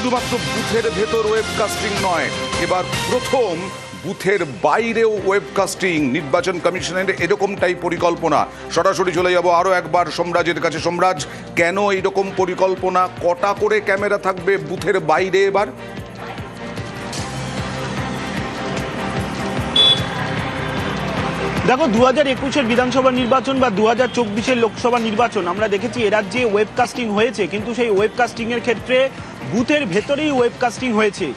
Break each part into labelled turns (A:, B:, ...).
A: শুধুমাত্র বুথের ভেতর ওয়েবকাস্টিং নয়, এবার প্রথম বুথের বাইরেও ওয়েবকাস্টিং। নির্বাচন কমিশনের এরকমটাই পরিকল্পনা। সরাসরি চলে যাব আরও একবার সোমরাজের কাছে। সোমরাজ, কেন এইরকম পরিকল্পনা? কটা করে ক্যামেরা থাকবে বুথের বাইরে এবার?
B: দেখো, 2021-এর বিধানসভা নির্বাচন বা 2024-এর লোকসভা নির্বাচন আমরা দেখেছি এ রাজ্যে ওয়েবকাস্টিং হয়েছে, কিন্তু সেই ওয়েবকাস্টিং এর ক্ষেত্রে বুথের ভেতরেই ওয়েবকাস্টিং হয়েছে।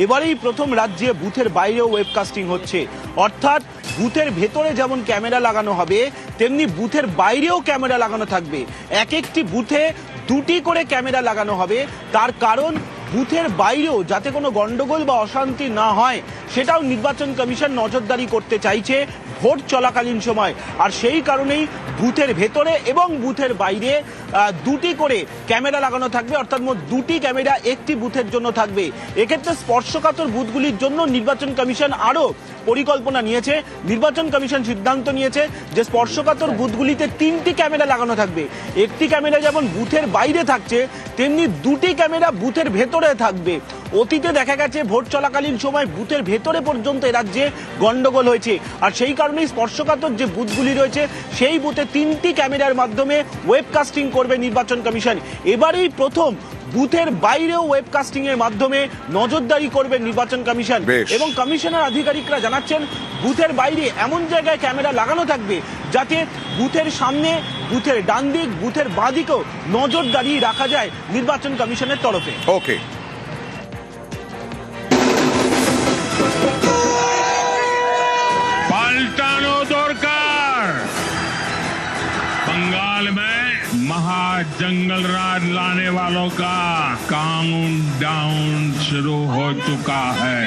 B: এবারেই প্রথম রাজ্যে বুথের বাইরেও ওয়েবকাস্টিং হচ্ছে, অর্থাৎ বুথের ভেতরে যেমন ক্যামেরা লাগানো হবে তেমনি বুথের বাইরেও ক্যামেরা লাগানো থাকবে। এক একটি বুথে 2টি করে ক্যামেরা লাগানো হবে। তার কারণ বুথের বাইরেও যাতে কোনো গন্ডগোল বা অশান্তি না হয় সেটাও নির্বাচন কমিশন নজরদারি করতে চাইছে ভোট চলাকালীন সময়। আর সেই কারণেই বুথের ভেতরে এবং বুথের বাইরে 2টি করে ক্যামেরা লাগানো থাকবে, অর্থাৎ মোট 2টি ক্যামেরা একটি বুথের জন্য থাকবে। এক্ষেত্রে স্পর্শকাতর বুথগুলির জন্য নির্বাচন কমিশন আরও পরিকল্পনা নিয়েছে। নির্বাচন কমিশন সিদ্ধান্ত নিয়েছে যে স্পর্শকাতর বুথগুলিতে 3টি ক্যামেরা লাগানো থাকবে। একটি ক্যামেরা যেমন বুথের বাইরে থাকছে তেমনি 2টি ক্যামেরা বুথের ভেতরে থাকবে। অতীতে দেখা গেছে ভোট চলাকালীন সময় বুথের ভেতরে পর্যন্ত এ রাজ্যে গন্ডগোল হয়েছে, আর সেই কারণেই স্পর্শকাতর যে বুথগুলি রয়েছে সেই বুথে 3টি ক্যামেরার মাধ্যমে ওয়েবকাস্টিং করবে নির্বাচন কমিশন। এবারেই প্রথম বুথের বাইরেও ওয়েবকাস্টিং এর মাধ্যমে নজরদারি করবে নির্বাচন কমিশন। এবং কমিশনের আধিকারিকরা জানাচ্ছেন বুথের বাইরে এমন জায়গায় ক্যামেরা লাগানো থাকবে যাতে বুথের সামনে, বুথের ডান দিক, বুথের বাঁ দিকেও নজরদারি রাখা যায় নির্বাচন কমিশনের তরফে।
A: ওকে,
C: পাল্টানো দরকার। बंगाल में महाजंगल राज लाने वालों का काउंटडाउन शुरू हो चुका है।